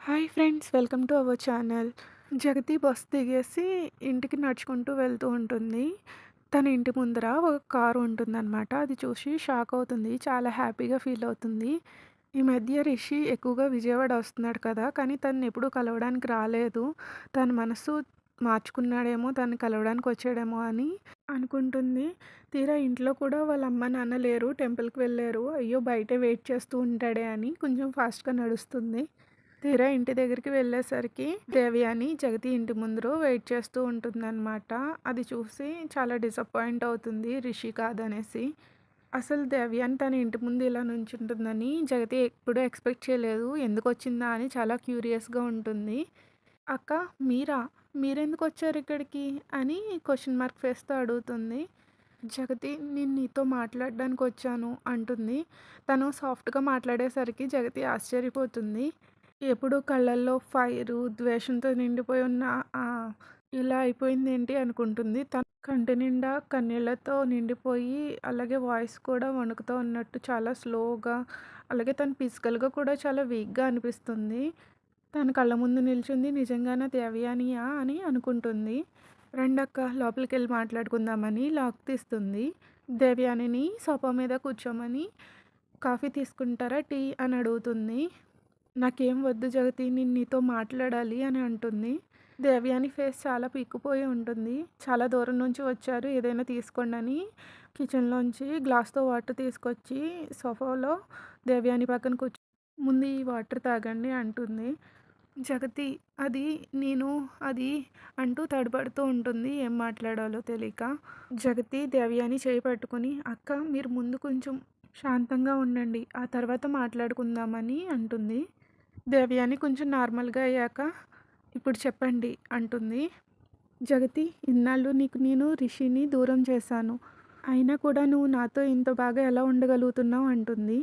Hi friends, welcome to our channel. Jagathi bus దిగేసి ఇంటికి నడుచుకుంటూ వెళ్తూ ఉంటుంది. తన ఇంటి ముందర ఒక కారు ఉంటుందన్నమాట. అది చూసి షాక్ అవుతుంది. చాలా హ్యాపీగా ఫీల్ అవుతుంది. ఈ మధ్య రిషి ఎక్కువగా విజయవాడ వస్తున్నాడు కదా! కానీ తనని ఎప్పుడూ కలవడానికి రాలేదు. తన మనసు మార్చుకున్నాడేమో, తనని కలవడానికి వచ్చాడేమో అని అనుకుంటుంది. తీరా ఇంట్లో కూడా వాళ్ళ అమ్మ, నాన్న లేరు. టెంపుల్‌కి వెళ్లారు. అయ్యో! బయటే వెయిట్ చేస్తూ ఉంటాడే అని కొంచెం ఫాస్ట్‌గా నడుస్తుంది. తీరా ఇంటి దగ్గరికి వెళ్ళేసరికి దేవయాని జగతి ఇంటి ముందు వెయిట్ చేస్తూ ఉంటుందన్నమాట. అది చూసి చాలా డిసప్పాయింట్ అవుతుంది రిషి కాదనేసి. అసలు దేవయాని తన ఇంటి ముందు ఇలా నుంచుంటుందని జగతి ఎప్పుడూ ఎక్స్పెక్ట్ చేయలేదు. ఎందుకొచ్చిందా అని చాలా క్యూరియస్‌గా ఉంటుంది. "అక్క, మీరా? మీరెందుకొచ్చారు ఇక్కడికి?" అని క్వెషన్ మార్క్ ఫేస్‌తో అడుగుతుంది. జగతి, "నేను నీతో మాట్లాడడానికొచ్చాను" అంటుంది. తను సాఫ్ట్‌గా మాట్లాడేసరికి జగతి ఆశ్చర్యపోతుంది. ఎప్పుడూ కళ్ళల్లో ఫైరు, ద్వేషంతో నిండిపోయి ఉన్న ఇలా అయిపోయిందేంటి అనుకుంటుంది. తన కంటి నిండా కన్నీళ్లతో నిండిపోయి, అలాగే వాయిస్ కూడా వణుకుతూ ఉన్నట్టు చాలా స్లోగా, అలాగే తను ఫిజికల్‌గా కూడా చాలా వీక్‌గా అనిపిస్తుంది. తన కళ్ళ ముందు నిల్చుంది నిజంగానే దేవయానియా అని అనుకుంటుంది. రండక్క, లోపలికెళ్ళి మాట్లాడుకుందామని లాక్ తీస్తుంది. దేవయానిని సోఫా మీద కూర్చోమని, కాఫీ తీసుకుంటారా, టీ అని అడుగుతుంది. "నాకేం వద్దు జగతి, నేను నీతో మాట్లాడాలి" అని అంటుంది. దేవయాని ఫేస్ చాలా పీక్కుపోయి ఉంటుంది. చాలా దూరం నుంచి వచ్చారు, ఏదైనా తీసుకోండి అని కిచెన్లోంచి గ్లాస్‌తో వాటర్ తీసుకొచ్చి సోఫాలో దేవయాని పక్కన "ముందు ఈ వాటర్ తాగండి" అంటుంది. జగతి అది నేను అది అంటూ తడబడుతూ ఉంటుంది. ఏం మాట్లాడాలో తెలియక. జగతి దేవయాని చేయి పట్టుకొని, "అక్క, మీరు ముందు కొంచెం శాంతంగా ఉండండి. ఆ తర్వాత మాట్లాడుకుందామని" అంటుంది. దేవయాని కొంచెం నార్మల్‌గా అయ్యాక, "ఇప్పుడు చెప్పండి" అంటుంది. జగతి, "ఇన్నాళ్ళు నీకు నేను రిషిని దూరం చేశాను. అయినా కూడా నువ్వు నాతో ఇంత బాగా ఎలా ఉండగలుగుతున్నావు" అంటుంది.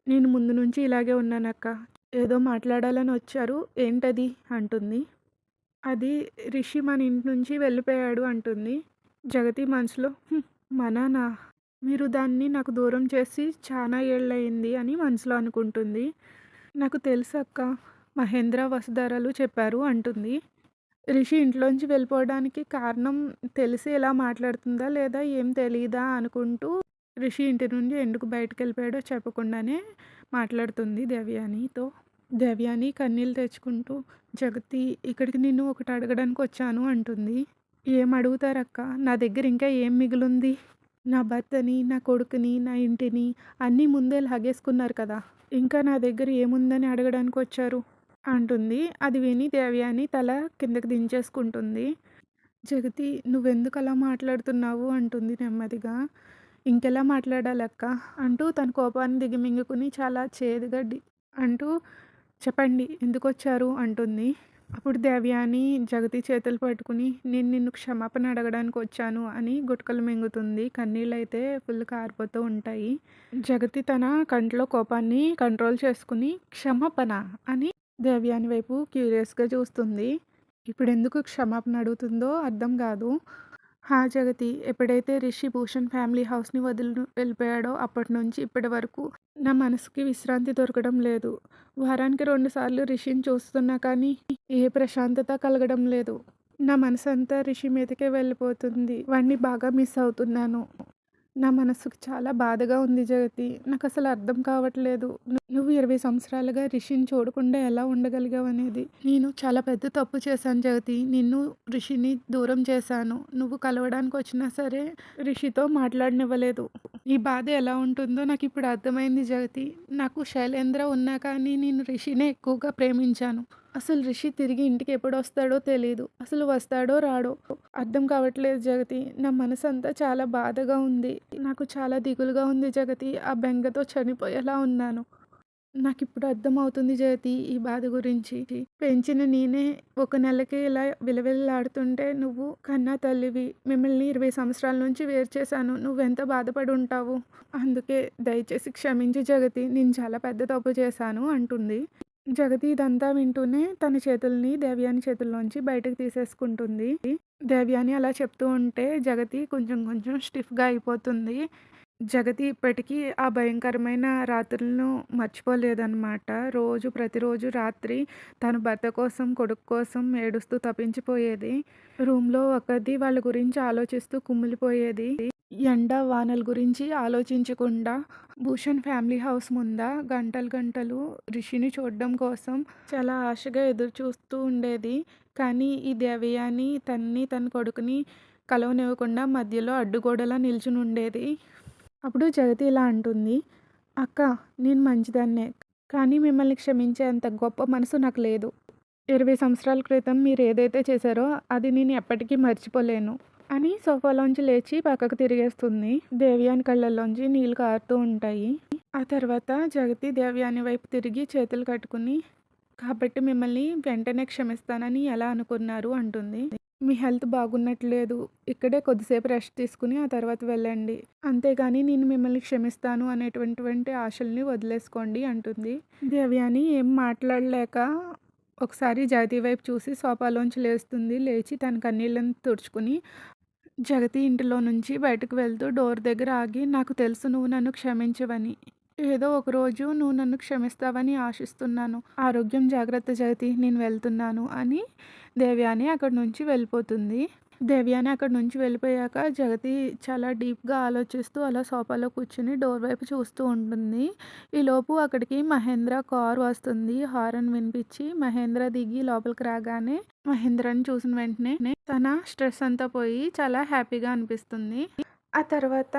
"నేను ముందు నుంచి ఇలాగే ఉన్నానక్క. ఏదో మాట్లాడాలని వచ్చారు. ఏంటది" అంటుంది. "అది రిషి మన ఇంటి నుంచి వెళ్ళిపోయాడు" అంటుంది. జగతి మనసులో మనానా? మీరు దాన్ని నాకు దూరం చేసి చానా ఏళ్ళయింది అని మనసులో అనుకుంటుంది. "నాకు తెలుసక్క, మహేంద్ర, వసుధరలు చెప్పారు" అంటుంది. రిషి ఇంట్లోంచి వెళ్ళిపోవడానికి కారణం తెలిసి ఇలా మాట్లాడుతుందా, లేదా ఏం తెలీదా అనుకుంటూ రిషి ఇంటి నుండి ఎందుకు బయటకెళ్ళిపోయాడో చెప్పకుండానే మాట్లాడుతుంది దేవయానితో. దేవయాని కన్నీళ్ళు తెచ్చుకుంటూ, "జగతి, ఇక్కడికి నిన్ను ఒకటి అడగడానికి వచ్చాను" అంటుంది. "ఏం అడుగుతారక్క? నా దగ్గర ఇంకా ఏం మిగిలుంది? నా భర్తని, నా కొడుకుని, నా ఇంటిని అన్నీ ముందే లాగేసుకున్నారు కదా! ఇంకా నా దగ్గర ఏముందని అడగడానికి వచ్చారు" అంటుంది. అది విని దేవయాని తల కిందకి దించేసుకుంటుంది. "జగతి, నువ్వెందుకు అలా మాట్లాడుతున్నావు" అంటుంది నెమ్మదిగా. "ఇంకెలా మాట్లాడాలక్క" అంటూ తన కోపాన్ని దిగమింగుకుని చాలా చేదుగా అంటూ, "చెప్పండి, ఎందుకొచ్చారు" అంటుంది. అప్పుడు దేవయాని జగతి చేతులు పట్టుకుని, "నేను నిన్ను క్షమాపణ అడగడానికి వచ్చాను" అని గుటకలు మింగుతుంది. కన్నీళ్ళైతే ఫుల్ కారిపోతూ ఉంటాయి. జగతి తన కంట్లో కోపాన్ని కంట్రోల్ చేసుకుని, "క్షమాపణ" అని దేవయాని వైపు క్యూరియస్‌గా చూస్తుంది. ఇప్పుడెందుకు క్షమాపణ అడుగుతుందో అర్థం కాదు. "హా జగతి, ఎప్పుడైతే రిషి భూషణ్ ఫ్యామిలీ హౌస్‌ని వదిలి వెళ్ళిపోయాడో అప్పటినుంచి ఇప్పటి వరకు నా మనసుకి విశ్రాంతి దొరకడం లేదు. వారానికి 2 సార్లు రిషిని చూస్తున్నా కానీ ఏ ప్రశాంతత కలగడం లేదు. నా మనసంతా రిషి మీదకే వెళ్ళిపోతుంది. వాడిని బాగా మిస్ అవుతున్నాను. నా మనసుకు చాలా బాధగా ఉంది జగతి. నాకసలు అర్థం కావట్లేదు. నువ్వు 20 సంవత్సరాలుగా రిషిని చూడకుండా ఎలా ఉండగలిగావనేది. నేను చాలా పెద్ద తప్పు చేశాను జగతి. నిన్ను, రిషిని దూరం చేశాను. నువ్వు కలవడానికి వచ్చినా సరే రిషితో మాట్లాడనివ్వలేదు. నీ బాధ ఎలా ఉంటుందో నాకిప్పుడు అర్థమైంది జగతి. నాకు శైలేంద్ర ఉన్నా కానీ నేను రిషినే ఎక్కువగా ప్రేమించాను. అసలు రిషి తిరిగి ఇంటికి ఎప్పుడొస్తాడో తెలీదు. అసలు వస్తాడో రాడో అర్థం కావట్లేదు జగతి. నా మనసంతా చాలా బాధగా ఉంది. నాకు చాలా దిగులుగా ఉంది జగతి. ఆ బెంగతో చనిపోయేలా ఉన్నాను. నాకిప్పుడు అర్థమవుతుంది జగతి ఈ బాధ గురించి. పెంచిన నేనే ఒక నెలకే ఇలా విలవిల్లాడుతుంటే నువ్వు కన్నా తల్లివి. మిమ్మల్ని 20 సంవత్సరాల నుంచి వేరు చేశాను. నువ్వెంత బాధపడి ఉంటావు. అందుకే దయచేసి క్షమించు జగతి. నేను చాలా పెద్ద తప్పు చేశాను" అంటుంది. జగతి ఇదంతా వింటూనే తన చేతుల్ని దేవయాని చేతుల్లోంచి బయటకు తీసేసుకుంటుంది. దేవయాని అలా చెప్తూ ఉంటే జగతి కొంచెం కొంచెం స్టిఫ్‌గా అయిపోతుంది. జగతి ఇప్పటికీ ఆ భయంకరమైన రాత్రులను మర్చిపోలేదనమాట. ప్రతిరోజు రాత్రి తన భర్త కోసం, కొడుకు కోసం ఏడుస్తూ తపించిపోయేది. రూమ్‌లో ఒక్కది వాళ్ళ గురించి ఆలోచిస్తూ కుమిలిపోయేది. ఎండ, వానల గురించి ఆలోచించకుండా భూషణ్ ఫ్యామిలీ హౌస్ ముంద గంటలు గంటలు రిషిని చూడడం కోసం చాలా ఆశగా ఎదురుచూస్తూ ఉండేది. కానీ ఈ దేవయాని తన కొడుకుని కలవనివ్వకుండా మధ్యలో అడ్డుగోడలా నిల్చునుండేది. అప్పుడు జగతి ఇలా అంటుంది, "అక్క, నేను మంచిదాన్నే. కానీ మిమ్మల్ని క్షమించేంత గొప్ప మనసు నాకు లేదు. 20 సంవత్సరాల క్రితం మీరేదైతే చేశారో అది నేను ఎప్పటికీ మర్చిపోలేను" అని సోఫాలోంచి లేచి పక్కకు తిరిగేస్తుంది. దేవయాని కళ్ళల్లోంచి నీళ్ళు కారుతూ ఉంటాయి. ఆ తర్వాత జగతి దేవయాని వైపు తిరిగి చేతులు కట్టుకుని, "కాబట్టి మిమ్మల్ని వెంటనే క్షమిస్తానని ఎలా అనుకున్నారు" అంటుంది. "మీ హెల్త్ బాగున్నట్లేదు. ఇక్కడే కొద్దిసేపు రెస్ట్ తీసుకుని ఆ తర్వాత వెళ్ళండి. అంతేగాని నేను మిమ్మల్ని క్షమిస్తాను అనేటువంటి ఆశల్ని వదిలేసుకోండి" అంటుంది. దేవయాని ఏం మాట్లాడలేక ఒకసారి జగతి వైపు చూసి సోఫాలోంచి లేస్తుంది. లేచి తన కన్నీళ్ళని తుడుచుకుని జగతి ఇంటిలో నుంచి బయటకు వెళ్తూ డోర్ దగ్గర ఆగి, "నాకు తెలుసు నువ్వు నన్ను క్షమించవని. ఏదో ఒకరోజు నువ్వు నన్ను క్షమిస్తావని ఆశిస్తున్నాను. ఆరోగ్యం జాగ్రత్త జగతి, నేను వెళ్తున్నాను" అని దేవయాని అక్కడి నుంచి వెళ్ళిపోతుంది. దేవయాని అక్కడి నుంచి వెళ్ళిపోయాక జగతి చాలా డీప్‌గా ఆలోచిస్తూ అలా సోఫాలో కూర్చొని డోర్ వైపు చూస్తూ ఉంటుంది. ఈలోపు అక్కడికి మహేంద్ర కారు వస్తుంది. హారన్ వినిపించి మహేంద్ర దిగి లోపలికి రాగానే మహేంద్రని చూసిన వెంటనే తన స్ట్రెస్ అంతా పోయి చాలా హ్యాపీగా అనిపిస్తుంది. ఆ తర్వాత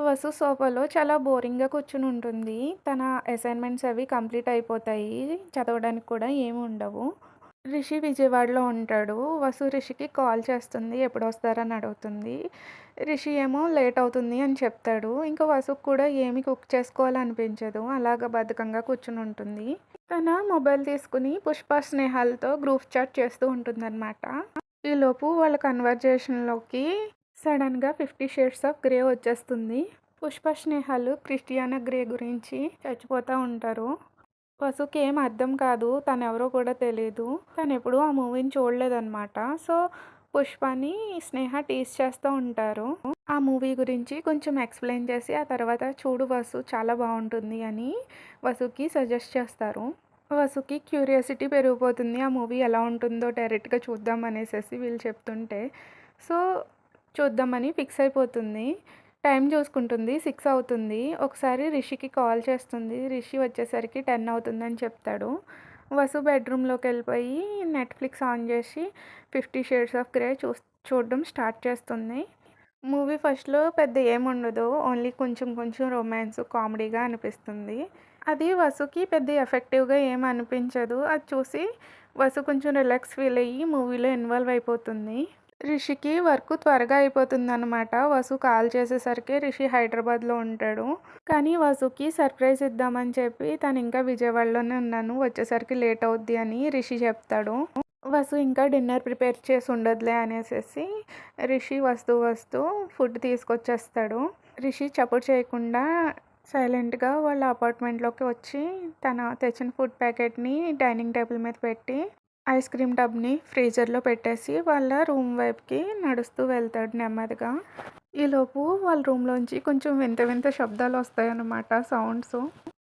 వసు సోఫాలో చాలా బోరింగ్‌గా కూర్చొని ఉంటుంది. తన అసైన్‌మెంట్స్ అవి కంప్లీట్ అయిపోతాయి. చదవడానికి కూడా ఏమి ఉండవు. రిషి విజయవాడలో ఉంటాడు. వసు రిషికి కాల్ చేస్తుంది. ఎప్పుడొస్తారని అడుగుతుంది. రిషి ఏమో లేట్ అవుతుంది అని చెప్తాడు. ఇంకా వసుకు కూడా ఏమి కుక్ చేసుకోవాలనిపించదు. అలాగా బద్ధకంగా కూర్చొని ఉంటుంది. తన మొబైల్ తీసుకుని పుష్ప, స్నేహాలతో గ్రూప్ చాట్ చేస్తూ ఉంటుందన్నమాట. ఈలోపు వాళ్ళ కన్వర్జేషన్‌లోకి సడన్‌గా 50 షేడ్స్ ఆఫ్ గ్రే వచ్చేస్తుంది. పుష్ప, స్నేహాలు క్రిస్టియానా గ్రే గురించి చచ్చిపోతూ ఉంటారు. వసుకి ఏం అర్థం కాదు. తనెవరో కూడా తెలీదు. తనెప్పుడూ ఆ మూవీని చూడలేదనమాట. సో, పుష్పని స్నేహ టీజ్ చేస్తూ ఉంటారు. ఆ మూవీ గురించి కొంచెం ఎక్స్‌ప్లెయిన్ చేసి, ఆ తర్వాత చూడు వసు చాలా బావుంటుంది అని వసుకి సజెస్ట్ చేస్తారు. వసుకి క్యూరియాసిటీ పెరిగిపోతుంది. ఆ మూవీ ఎలా ఉంటుందో డైరెక్ట్‌గా చూద్దాం అనేసేసి వీళ్ళు చెప్తుంటే. సో, చూద్దామని ఫిక్స్ అయిపోతుంది. టైం చూసుకుంటుంది. 6 అవుతుంది. ఒకసారి రిషికి కాల్ చేస్తుంది. రిషి వచ్చేసరికి 10 అవుతుందని చెప్తాడు. వసు బెడ్రూమ్‌లోకెళ్ళిపోయి నెట్‌ఫ్లిక్స్ ఆన్ చేసి 50 షేడ్స్ ఆఫ్ గ్రే చూడడం స్టార్ట్ చేస్తుంది. మూవీ ఫస్ట్‌లో పెద్ద ఏముండదు. ఓన్లీ కొంచెం కొంచెం రొమాన్స్, కామెడీగా అనిపిస్తుంది. అది వసుకి పెద్ద ఎఫెక్టివ్‌గా ఏమి అనిపించదు. అది చూసి వసు కొంచెం రిలాక్స్ ఫీల్ అయ్యి మూవీలో ఇన్వాల్వ్ అయిపోతుంది. రిషికి వర్క్ త్వరగా అయిపోతుందనమాట. వసు కాల్ చేసేసరికి రిషి హైదరాబాద్‌లో ఉంటాడు. కానీ వసుకి సర్ప్రైజ్ ఇద్దామని చెప్పి తను ఇంకా విజయవాడలోనే ఉన్నాను, వచ్చేసరికి లేట్ అవుద్ది అని రిషి చెప్తాడు. వసు ఇంకా డిన్నర్ ప్రిపేర్ చేసి ఉండదులే అనేసేసి రిషి వస్తూ ఫుడ్ తీసుకొచ్చేస్తాడు. రిషి చప్పుడు చేయకుండా సైలెంట్‌గా వాళ్ళ అపార్ట్మెంట్‌లోకి వచ్చి తన తెచ్చిన ఫుడ్ ప్యాకెట్‌ని డైనింగ్ టేబుల్ మీద పెట్టి ఐస్ క్రీమ్ టబ్‌ని ఫ్రీజర్‌లో పెట్టేసి వాళ్ళ రూమ్ వైపుకి నడుస్తూ వెళ్తాడు నెమ్మదిగా. ఈలోపు వాళ్ళ రూమ్‌లోంచి కొంచెం వింత వింత శబ్దాలు వస్తాయన్నమాట, సౌండ్స్.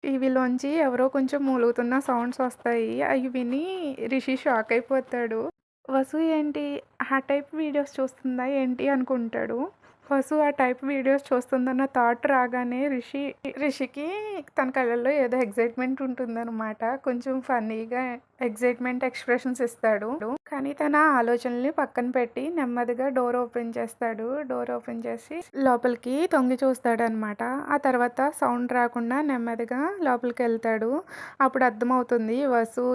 టీవీలోంచి ఎవరో కొంచెం మూలుగుతున్న సౌండ్స్ వస్తాయి. అవి విని రిషి షాక్ అయిపోతాడు. వసు ఏంటి ఆ టైప్ వీడియోస్ చూస్తుందా ఏంటి అనుకుంటాడు. వసు ఆ టైప్ వీడియోస్ చూస్తుందన్న థాట్ రాగానే రిషికి తన కళ్ళల్లో ఏదో ఎక్సైట్మెంట్ ఉంటుందన్నమాట. కొంచెం ఫన్నీగా ఎక్సైట్మెంట్ ఎక్స్ప్రెషన్స్ ఇస్తాడు. కానీ తన ఆలోచనల్ని పక్కన పెట్టి నెమ్మదిగా డోర్ ఓపెన్ చేస్తాడు. డోర్ ఓపెన్ చేసి లోపలికి తొంగి చూస్తాడనమాట. ఆ తర్వాత సౌండ్ రాకుండా నెమ్మదిగా లోపలికి వెళ్తాడు. అప్పుడు అర్థమవుతుంది వసు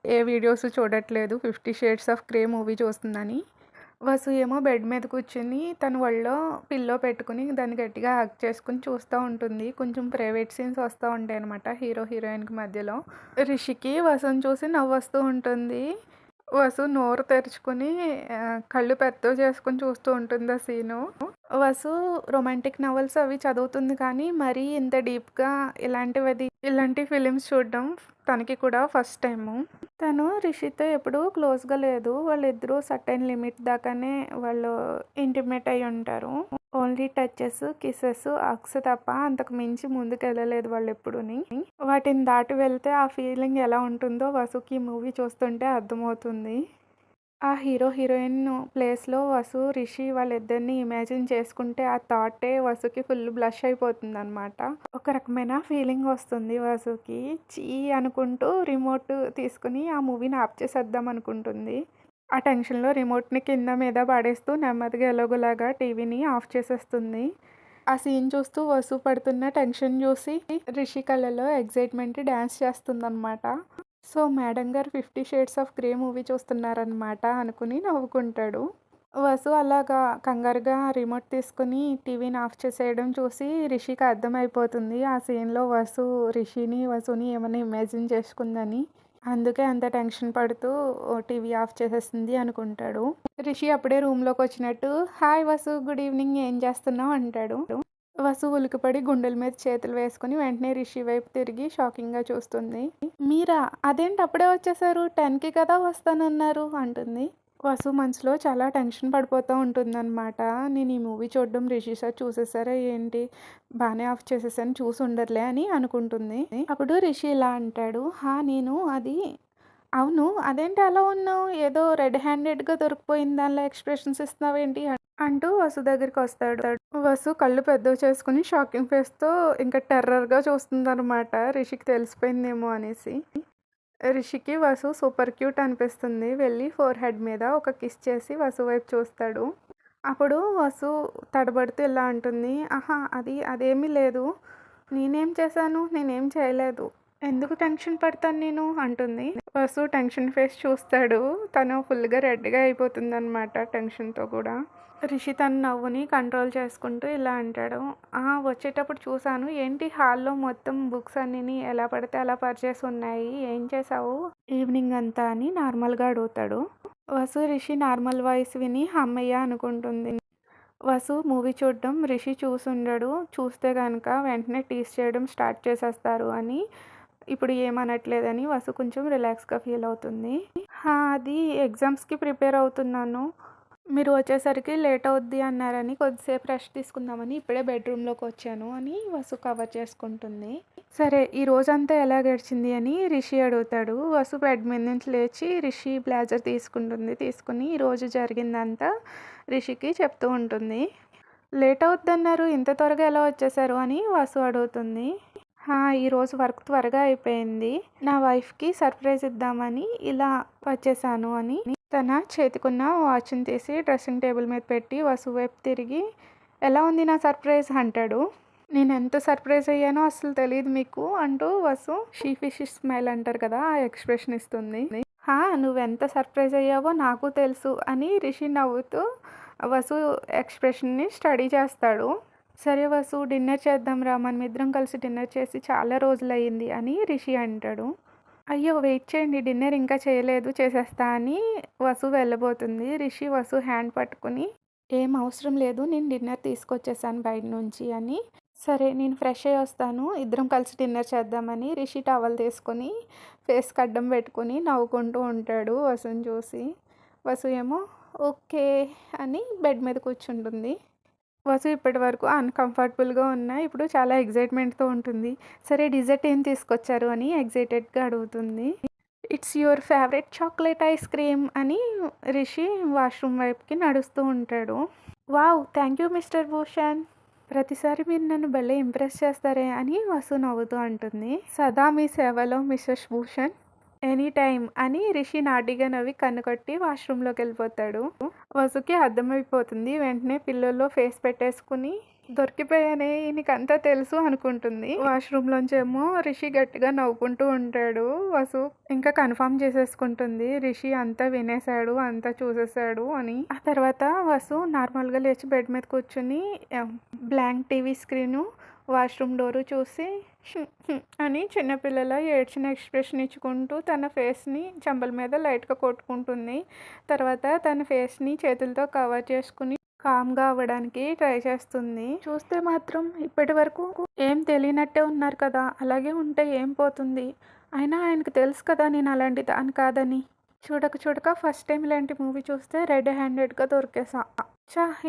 ఏ వీడియోస్ చూడట్లేదు, 50 షేడ్స్ ఆఫ్ గ్రే మూవీ చూస్తుందని. వసు ఏమో బెడ్ మీద కూర్చుని తన ఒళ్ళో పిల్లో పెట్టుకుని దాన్ని గట్టిగా హగ్ చేసుకుని చూస్తూ ఉంటుంది. కొంచెం ప్రైవేట్ సీన్స్ వస్తూ ఉంటాయి అనమాట హీరో హీరోయిన్కి మధ్యలో. రిషికి వసుని చూసి నవ్వు వస్తూ ఉంటుంది. వసు నోరు తెరుచుకుని కళ్ళు పెద్దవి చేసుకుని చూస్తూ ఉంటుంది ఆ సీను. వసు రొమాంటిక్ నవల్స్ అవి చదువుతుంది కానీ, మరీ ఇంత డీప్‌గా ఇలాంటి ఫిలిమ్స్ చూడడం తనకి కూడా ఫస్ట్ టైము. తను రిషితో ఎప్పుడూ క్లోజ్‌గా లేదు. వాళ్ళిద్దరూ సర్టెన్ లిమిట్ దాకానే వాళ్ళు ఇంటిమేట్ అయ్యుంటారు. ఓన్లీ టచెస్, కిసెస్, హగ్స్ తప్ప అంతకు మించి ముందుకెళ్ళలేదు వాళ్ళెప్పుడూని. వాటిని దాటి వెళ్తే ఆ ఫీలింగ్ ఎలా ఉంటుందో వసుకి ఈ మూవీ చూస్తుంటే అర్థమవుతుంది. ఆ హీరో, హీరోయిన్ ప్లేస్‌లో వసు, రిషి వాళ్ళిద్దరిని ఇమాజిన్ చేసుకుంటే ఆ థాటే వసుకి ఫుల్ బ్లష్ అయిపోతుందనమాట. ఒక రకమైన ఫీలింగొస్తుంది వసుకి. ఛీ! అనుకుంటూ రిమోట్ తీసుకొని ఆ మూవీని ఆప్ చేసేద్దాం అనుకుంటుంది. ఆ టెన్షన్‌లో రిమోట్‌ని కింద మీద పడేస్తూ నెమ్మదిగా ఎలాగోలాగా టీవీని ఆఫ్ చేసేస్తుంది. ఆ సీన్ చూస్తూ వసు పడుతున్న టెన్షన్ చూసి రిషి కళ్ళలో ఎక్సైట్‌మెంట్ డాన్స్ చేస్తుందనమాట. సో, మేడం గారు 'fifty shades of grey' movie చూస్తున్నారనమాట అనుకుని నవ్వుకుంటాడు. వసు అలాగా కంగారుగా రిమోట్ తీసుకొని టీవీని ఆఫ్ చేసేయడం చూసి రిషికి అర్థమైపోతుంది. ఆ సీన్‌లో వసుని ఏమన్నా ఇమాజిన్ చేసుకుందని. అందుకే అంత టెన్షన్ పడుతూ టీవీ ఆఫ్ చేసేసింది అనుకుంటాడు. రిషి అప్పుడే రూమ్‌లోకొచ్చినట్టు "హాయ్ వసు, గుడ్ ఈవినింగ్, ఏం చేస్తున్నావు?" అంటాడు. వసు ఉలికిపడి గుండెల మీద చేతులు వేసుకొని వెంటనే రిషి వైపు తిరిగి షాకింగ్‌గా చూస్తుంది. "మీరా? అదేంటి అప్పుడే వచ్చేసారు? 10కి కదా వస్తానన్నారు" అంటుంది. వసు మనసులో చాలా టెన్షన్ పడిపోతూ ఉంటుందనమాట. నేను ఈ మూవీ చూడడం రిషి సార్ చూసేసారా ఏంటి? బానే ఆఫ్ చేసేసాను, చూసి ఉండరులే అని అనుకుంటుంది. అప్పుడు రిషి ఇలా అంటాడు, "హా! అవును, అదేంటి అలా ఉన్నావు? ఏదో రెడ్ హ్యాండెడ్‌గా దొరికిపోయిన దానిలా ఎక్స్‌ప్రెషన్స్ ఇస్తున్నావేంటి?" అంటూ వసు దగ్గరికొస్తాడు. వసు కళ్ళు పెద్దవి చేసుకొని షాకింగ్ ఫేస్‌తో ఇంకా టెర్రర్‌గా చూస్తుందనమాట. రిషికి తెలిసిపోయిందేమో అనేసి. రిషికి వసు సూపర్ క్యూట్ అనిపిస్తుంది. వెళ్ళి ఫోర్‌హెడ్ మీద ఒక కిస్ చేసి వసు వైపు చూస్తాడు. అప్పుడు వసు తడబడుతూ ఇలా అంటుంది, "ఆహా! అదేమీ లేదు. నేనేం చేశాను? నేనేం చేయలేదు. ఎందుకు టెన్షన్ పడతాను నేను?" అంటుంది. వసు టెన్షన్ ఫేస్ చూస్తాడు. తను ఫుల్‌గా రెడ్‌గా అయిపోతుందనమాట టెన్షన్‌తో కూడా. రిషి తన నవ్వుని కంట్రోల్ చేసుకుంటూ ఇలా అంటాడు, వచ్చేటప్పుడు చూసాను. ఏంటి హాల్‌లో మొత్తం బుక్స్ అన్నీని ఎలా పడితే అలా పరిచేసి ఉన్నాయి. ఏం చేసావు ఈవినింగ్ అంతా అని నార్మల్‌గా అడుగుతాడు. వసు రిషి నార్మల్ వాయిస్ విని హమ్మయ్య అనుకుంటుంది. వసు మూవీ చూడడం రిషి చూసుండడు. చూస్తే గనక వెంటనే టీజ్ చేయడం స్టార్ట్ చేసేస్తారు అని ఇప్పుడు ఏమనట్లేదని వసు కొంచెం రిలాక్స్‌గా ఫీల్ అవుతుంది. అది ఎగ్జామ్స్‌కి ప్రిపేర్ అవుతున్నాను. మీరు వచ్చేసరికి లేట్ అవుద్ది అన్నారని కొద్దిసేపు రెస్ట్ తీసుకుందామని ఇప్పుడే బెడ్రూమ్‌లోకొచ్చాను అని వసు కవర్ చేసుకుంటుంది. సరే, ఈ రోజంతా ఎలా గడిచింది అని రిషి అడుగుతాడు. వసు బెడ్ మీద నుంచి లేచి రిషి బ్లేజర్ తీసుకుని ఈరోజు జరిగిందంతా రిషికి చెప్తూ ఉంటుంది. లేట్ అవుద్దన్నారు, ఇంత త్వరగా ఎలా వచ్చేసారు అని వసు అడుగుతుంది. ఈరోజు వర్క్ త్వరగా అయిపోయింది. నా వైఫ్‌కి సర్ప్రైజ్ ఇద్దామని ఇలా వచ్చేసాను అని తన చేతికున్న వాచ్‌ని తీసి డ్రెస్సింగ్ టేబుల్ మీద పెట్టి వసు వైపు తిరిగి, "ఎలా ఉంది నా సర్ప్రైజ్?" అంటాడు. "నేనెంత సర్ప్రైజ్ అయ్యానో అస్సలు తెలీదు మీకు" అంటూ వసు షీఫిష్ స్మైల్ అంటారు కదా, ఆ ఎక్స్‌ప్రెషన్ ఇస్తుంది. నువ్వెంత సర్ప్రైజ్ అయ్యావో నాకు తెలుసు" అని రిషి నవ్వుతూ వసు ఎక్స్‌ప్రెషన్‌ని స్టడీ చేస్తాడు. "సరే వసు, డిన్నర్ చేద్దాం రా, మనమిద్దరం కలిసి డిన్నర్ చేసి చాలా రోజులయ్యింది" అని రిషి అంటాడు. "అయ్యో! వెయిట్ చేయండి, డిన్నర్ ఇంకా చేయలేదు, చేసేస్తా" అని వసు వెళ్ళబోతుంది. రిషి వసు హ్యాండ్ పట్టుకుని, "ఏం అవసరం లేదు, నేను డిన్నర్ తీసుకొచ్చేసాను బయట నుంచి" అని. "సరే, నేను ఫ్రెష్ అయ్యి వస్తాను, ఇద్దరం కలిసి డిన్నర్ చేద్దామని" రిషి టవల్ తీసుకొని ఫేస్‌కి అడ్డం పెట్టుకొని నవ్వుకుంటూ ఉంటాడు వసుని చూసి. వసు ఏమో ఓకే అని బెడ్ మీద కూర్చుంటుంది. వసు ఇప్పటివరకు అన్‌కంఫర్టబుల్‌గా ఉన్నా ఇప్పుడు చాలా ఎక్సైట్‌మెంట్‌తో ఉంటుంది. "సరే, డిజర్ట్ ఏం తీసుకొచ్చారు?" అని ఎక్సైటెడ్‌గా అడుగుతుంది. "It's your favourite chocolate ice cream" అని రిషి వాష్‌రూమ్ వైపుకి నడుస్తూ ఉంటాడు. "Wow! Thank you mister Bhushan. ప్రతిసారి మీరు నన్ను భలే ఇంప్రెస్ చేస్తారే" అని వసు నవ్వుతూ అంటుంది. "సదా మీ సేవలో మిసెస్ భూషణ్. ఎనీ టైమ్" అని రిషి నాటిగా నవ్వి కన్ను కొట్టి వాష్‌రూమ్‌లోకెళ్ళిపోతాడు. వసుకి అర్థమైపోతుంది. వెంటనే పిల్లోలో ఫేస్ పెట్టేసుకుని, "దొరికిపోయానే, ఈయనకంతా తెలుసు" అనుకుంటుంది. వాష్‌రూమ్‌లోంచేమో రిషి గట్టిగా నవ్వుకుంటూ ఉంటాడు. వసు ఇంకా కన్ఫర్మ్ చేసేసుకుంటుంది రిషి అంతా వినేశాడు, అంతా చూసేశాడు అని. ఆ తర్వాత వసు నార్మల్‌గా లేచి బెడ్ మీద కూర్చుని blank TV screen, washroom door చూసి అని చిన్నపిల్లలా ఏడ్చిన ఎక్స్‌ప్రెషన్ ఇచ్చుకుంటూ తన ఫేస్‌ని చెంపల మీద లైట్‌గా కొట్టుకుంటుంది. తర్వాత తన ఫేస్‌ని చేతులతో కవర్ చేసుకుని కామ్‌గా అవ్వడానికి ట్రై చేస్తుంది. చూస్తే మాత్రం ఇప్పటివరకు ఏం తెలియనట్టే ఉన్నారు కదా! అలాగే ఉంటే ఏం పోతుంది? అయినా ఆయనకు తెలుసు కదా నేను అలాంటి దాన్ని కాదని. చూడక చూడక ఫస్ట్ టైమ్ ఇలాంటి మూవీ చూస్తే రెడ్ హ్యాండెడ్‌గా దొరికేసా.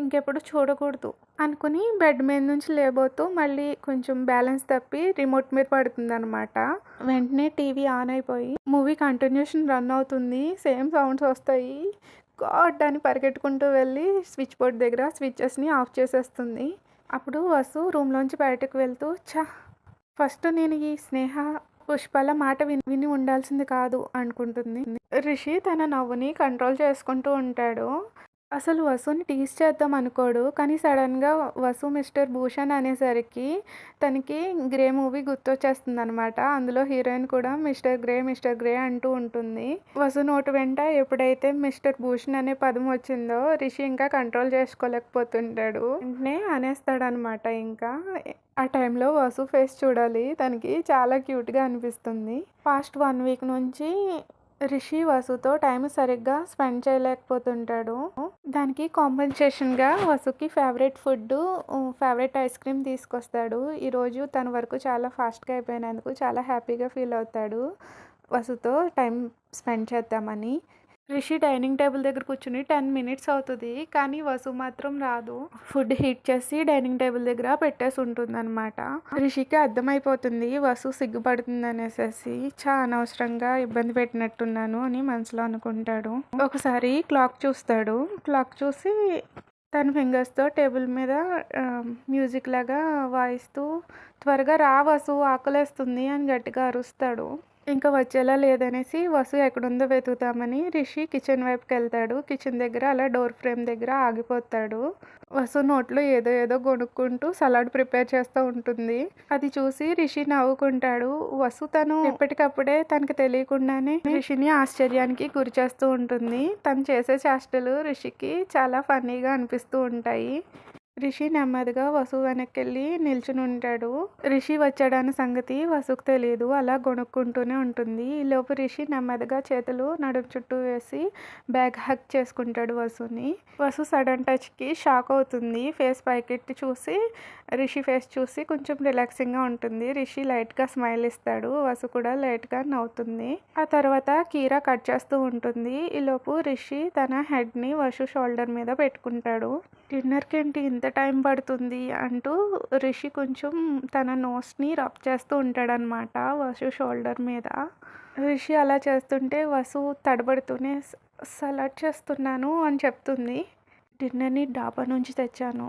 ఇంకెప్పుడు చూడకూడదు అనుకుని బెడ్ మీద నుంచి లేబోతూ మళ్ళీ కొంచెం బ్యాలెన్స్ తప్పి రిమోట్ మీద పడుతుందనమాట. వెంటనే టీవీ ఆన్ అయిపోయి మూవీ కంటిన్యూషన్ రన్ అవుతుంది. సేమ్ సౌండ్స్ వస్తాయి. గాడ్ అని పరిగెట్టుకుంటూ వెళ్ళి స్విచ్ బోర్డ్ దగ్గర స్విచెస్‌ని ఆఫ్ చేసేస్తుంది. అప్పుడు వసు రూమ్‌లోంచి బయటకు వెళ్తూ ఫస్ట్ నేను ఈ స్నేహ, పుష్పల మాట విని ఉండాల్సింది కాదు అనుకుంటుంది. రిషి తన నవ్వుని కంట్రోల్ చేసుకుంటూ ఉంటాడు. అసలు వసుని టీజ్ చేద్దాం అనుకోడు. కానీ సడన్‌గా వసు మిస్టర్ భూషణ్ అనేసరికి తనకి 'గ్రే' మూవీ గుర్తొచ్చేస్తుందనమాట. అందులో హీరోయిన్ కూడా మిస్టర్ గ్రే అంటూ ఉంటుంది. వసు నోటి వెంట ఎప్పుడైతే మిస్టర్ భూషణ్ అనే పదం వచ్చిందో రిషి ఇంకా కంట్రోల్ చేసుకోలేకపోతుంటాడు. వెంటనే అనేస్తాడనమాట ఇంకా. ఆ టైంలో వసు ఫేస్ చూడాలి. తనకి చాలా క్యూట్‌గా అనిపిస్తుంది. పాస్ట్ 1 వీక్ నుంచి రిషి వసుతో టైం సరిగ్గా స్పెండ్ చేయలేకపోతుంటాడు. దానికి కాంపెన్సేషన్‌గా వసుకి ఫేవరెట్ ఐస్ క్రీమ్ తీసుకొస్తాడు. ఈరోజు తన వర్క్ చాలా ఫాస్ట్‌గా అయిపోయినందుకు చాలా హ్యాపీగా ఫీల్ అవుతాడు. వసుతో టైం స్పెండ్ చేద్దామని. రిషి డైనింగ్ టేబుల్ దగ్గర కూర్చుని 10 మినిట్స్ అవుతుంది. కానీ వసు మాత్రం రాదు. ఫుడ్ హీట్ చేసి డైనింగ్ టేబుల్ దగ్గర పెట్టేసి ఉంటుందన్నమాట. రిషికి అర్థమైపోతుంది వసు సిగ్గుపడుతుందనేసేసి. అనవసరంగా ఇబ్బంది పెట్టినట్టున్నాను అని మనసులో అనుకుంటాడు. ఒకసారి క్లాక్ చూస్తాడు. క్లాక్ చూసి తన ఫింగర్స్తో టేబుల్ మీద మ్యూజిక్ లాగా వాయిస్తూ త్వరగా రా వసు ఆకలేస్తుంది అని గట్టిగా అరుస్తాడు. ఇంకా వచ్చేలా లేదనేసి వసు ఎక్కడుందో వెతుకుతామని రిషి కిచెన్ వైపుకి వెళ్తాడు. కిచెన్ దగ్గర అలా డోర్ ఫ్రేమ్ దగ్గర ఆగిపోతాడు. వసు నోట్లో ఏదో ఏదో గొనుక్కుంటూ సలాడ్ ప్రిపేర్ చేస్తూ ఉంటుంది. అది చూసి రిషి నవ్వుకుంటాడు. వసు తను ఎప్పటికప్పుడే తనకు తెలియకుండానే రిషిని ఆశ్చర్యానికి గురి చేస్తూ ఉంటుంది. తను చేసే చేష్టలు రిషికి చాలా ఫన్నీగా అనిపిస్తూ ఉంటాయి. రిషి నెమ్మదిగా వసు వెనక్కెళ్ళి నిల్చుని ఉంటాడు. రిషి వచ్చాడన్న సంగతి వసుకు తెలియదు. అలా గొణుక్కుంటూనే ఉంటుంది. ఈలోపు రిషి నెమ్మదిగా చేతులు నడుము చుట్టూ వేసి బ్యాగ్ హగ్ చేసుకుంటాడు వసుని. వసు సడన్ టచ్కి షాక్ అవుతుంది. ఫేస్ పైకెట్టి చూసి రిషి ఫేస్ చూసి కొంచెం రిలాక్సింగ్గా ఉంటుంది. రిషి లైట్గా స్మైల్ ఇస్తాడు. వసు కూడా లైట్గా నవ్వుతుంది. ఆ తర్వాత కీరా కట్ చేస్తూ ఉంటుంది. ఈలోపు రిషి తన హెడ్ని వసు షోల్డర్ మీద పెట్టుకుంటాడు. డిన్నర్కి ఏంటి ఇంత టైం పడుతుంది అంటూ రిషి కొంచెం తన నోస్ని రబ్ చేస్తూ ఉంటాడనమాట వసు షోల్డర్ మీద. రిషి అలా చేస్తుంటే వసు తడబడుతూనే సలాడ్ చేస్తున్నాను అని చెప్తుంది. డిన్నర్ని డాబా నుంచి తెచ్చాను.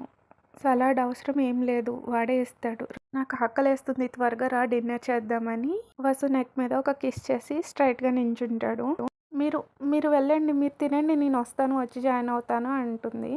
సలాడ్ అవసరం ఏం లేదు, వాడే ఇస్తాడు. నాకు ఆకలేస్తుంది, త్వరగా రా డిన్నర్ చేద్దామని వసు నెక్ మీద ఒక కిస్ చేసి స్ట్రైట్గా నించుంటాడు. మీరు మీరు వెళ్ళండి, మీరు తినండి, నేను వస్తాను, వచ్చి జాయిన్ అవుతాను అంటుంది.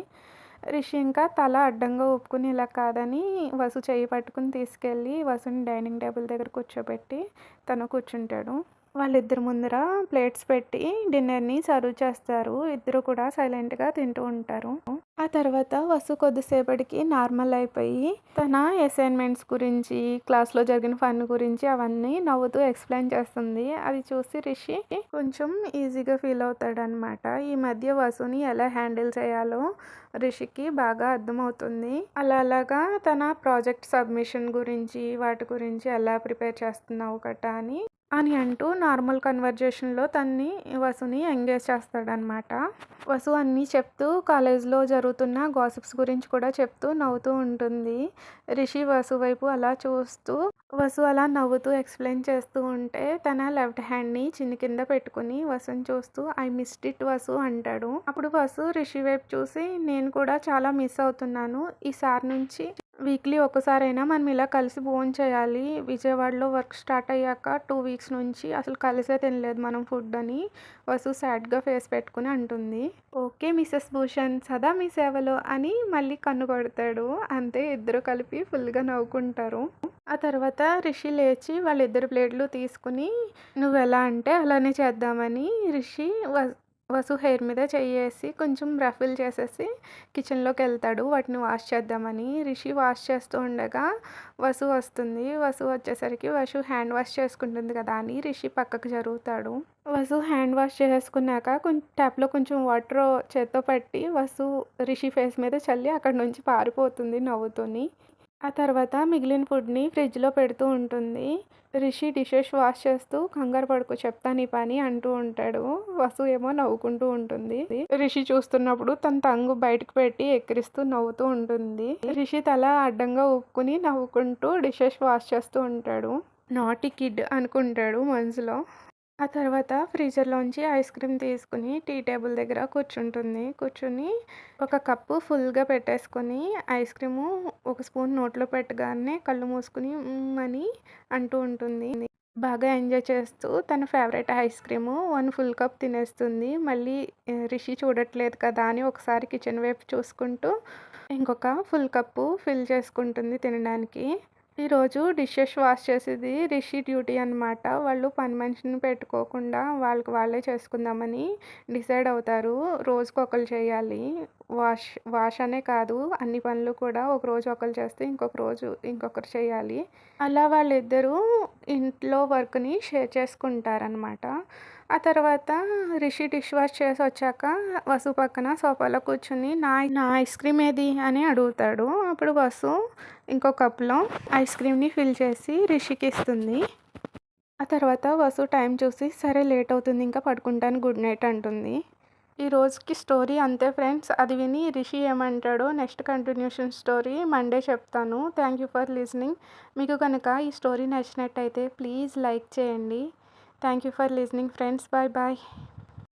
రిషి ఇంకా తల అడ్డంగా ఊపుకుని ఇలా కాదని వసు చెయ్యి పట్టుకుని తీసుకెళ్ళి వసుని డైనింగ్ టేబుల్ దగ్గర కూర్చోబెట్టి తను కూర్చుంటాడు. వాళ్ళిద్దరి ముందర ప్లేట్స్ పెట్టి డిన్నర్ని సర్వ్ చేస్తారు. ఇద్దరు కూడా సైలెంట్గా తింటూ ఉంటారు. ఆ తర్వాత వసు కొద్దిసేపటికి నార్మల్ అయిపోయి తన అసైన్మెంట్స్ గురించి, క్లాస్లో జరిగిన ఫన్ గురించి అవన్నీ నవ్వుతూ ఎక్స్ప్లెయిన్ చేస్తుంది. అది చూసి రిషి కొంచెం ఈజీగా ఫీల్ అవుతాడనమాట. ఈ మధ్య వసుని ఎలా హ్యాండిల్ చేయాలో రిషికి బాగా అర్థమవుతుంది. అలాగా తన ప్రాజెక్ట్ సబ్మిషన్ గురించి, వాటి గురించి ఎలా ప్రిపేర్ చేస్తున్నావు కట్ట అని అంటూ నార్మల్ కన్వర్జేషన్లో వసుని ఎంగేజ్ చేస్తాడనమాట. వసు అన్నీ చెప్తూ కాలేజ్లో జరుగుతున్న గాసిప్స్ గురించి కూడా చెప్తూ నవ్వుతూ ఉంటుంది. రిషి వసు వైపు అలా చూస్తూ వసు అలా నవ్వుతూ ఎక్స్ప్లెయిన్ చేస్తూ ఉంటే తన లెఫ్ట్ హ్యాండ్ని చిన్ని కింద పెట్టుకుని వసుని చూస్తూ ఐ మిస్డ్ ఇట్ వసు అంటాడు. అప్పుడు వసు రిషి వైపు చూసి నేను కూడా చాలా మిస్ అవుతున్నాను. ఈసారి నుంచి వీక్లీ ఒక్కసారైనా మనం ఇలా కలిసి భోంచేయాలి. విజయవాడలో వర్క్ స్టార్ట్ అయ్యాక 2 వీక్స్ నుంచి అసలు కలిసే తినలేదు మనం ఫుడ్ అని వసు సాడ్గా ఫేస్ పెట్టుకుని అంటుంది. ఓకే మిసెస్ భూషణ్, సదా మీ సేవలో అని మళ్ళీ కన్ను కొడతాడు. అంతే, ఇద్దరు కలిపి ఫుల్గా నవ్వుకుంటారు. ఆ తర్వాత రిషి లేచి వాళ్ళిద్దరు ప్లేట్లు తీసుకుని నువ్వు ఎలా అంటే అలానే చేద్దామని రిషి వసు హెయిర్ మీద చెయ్యేసి కొంచెం రఫుల్ చేసేసి కిచెన్‌లోకెళ్తాడు వాటిని వాష్ చేద్దామని. రిషి వాష్ చేస్తూ ఉండగా వసు వస్తుంది. వసు వచ్చేసరికి వసు హ్యాండ్ వాష్ చేసుకుంటుంది కదా అని రిషి పక్కకు జరుగుతాడు. వసు హ్యాండ్ వాష్ చేసేసుకున్నాక ట్యాప్‌లో కొంచెం వాటర్ చేత్తో పట్టి రిషి ఫేస్ మీద చల్లి అక్కడి నుంచి పారిపోతుంది నవ్వుతూని. ఆ తర్వాత మిగిలిన ఫుడ్‌ని ఫ్రిడ్జ్‌లో పెడుతూ ఉంటుంది. రిషి డిషెస్ వాష్ చేస్తూ "కంగారు పడకు చెప్తా నీ పని" అంటూ ఉంటాడు. వసు ఏమో నవ్వుకుంటూ ఉంటుంది. రిషి చూస్తున్నప్పుడు తన టంగ్ బయటకు పెట్టి ఎక్కిరిస్తూ నవ్వుతూ ఉంటుంది. రిషి తల అడ్డంగా ఊపుకుని నవ్వుకుంటూ డిషెస్ వాష్ చేస్తూ ఉంటాడు. నాటీ కిడ్ అనుకుంటాడు మనసులో. ఆ తర్వాత ఫ్రీజర్‌లోంచి ఐస్ క్రీమ్ తీసుకొని టీ టేబుల్ దగ్గర కూర్చుంటుంది. కూర్చొని ఒక కప్పు ఫుల్‌గా పెట్టేసుకొని ఐస్ క్రీము ఒక స్పూన్ నోట్లో పెట్టగానే కళ్ళు మూసుకొని అని అంటూ ఉంటుంది. బాగా ఎంజాయ్ చేస్తూ తన favourite ice cream 1 full cup తినేస్తుంది. మళ్ళీ రిషి చూడట్లేదు కదా అని ఒకసారి కిచెన్ వైపు చూసుకుంటూ ఇంకొక ఫుల్ కప్పు ఫిల్ చేసుకుంటుంది తినడానికి. ఈరోజు డిషెస్ వాష్ చేసేది రిషి డ్యూటీ అనమాట. వాళ్ళు పని మనిషిని పెట్టుకోకుండా వాళ్ళకి వాళ్ళే చేసుకుందామని డిసైడ్ అవుతారు. రోజుకొకళ్ళు చేయాలి. వాష్ వాష్ అనే కాదు అన్ని పనులు కూడా ఒకరోజు ఒకళ్ళు చేస్తే ఇంకొక రోజు ఇంకొకరు చేయాలి. అలా వాళ్ళిద్దరూ ఇంట్లో వర్క్‌ని షేర్ చేసుకుంటారనమాట. ఆ తర్వాత రిషి డిష్ వాష్ చేసొచ్చాక వసు పక్కన సోఫాలో కూర్చొని నా ఐస్ క్రీమ్ ఏది అని అడుగుతాడు. అప్పుడు వసు ఇంకో కప్‌లో ఐస్ క్రీమ్‌ని ఫిల్ చేసి రిషికి ఇస్తుంది. ఆ తర్వాత వసు టైం చూసి సరే లేట్ అవుతుంది ఇంకా పడుకుంటాను గుడ్ నైట్ అంటుంది. ఈ రోజుకి స్టోరీ అంతే ఫ్రెండ్స్. అది విని రిషి ఏమంటాడో నెక్స్ట్ కంటిన్యూషన్ స్టోరీ మండే చెప్తాను. Thank you for listening. మీకు కనుక ఈ స్టోరీ నచ్చినట్టయితే ప్లీజ్ లైక్ చేయండి. Thank you for listening friends. Bye bye.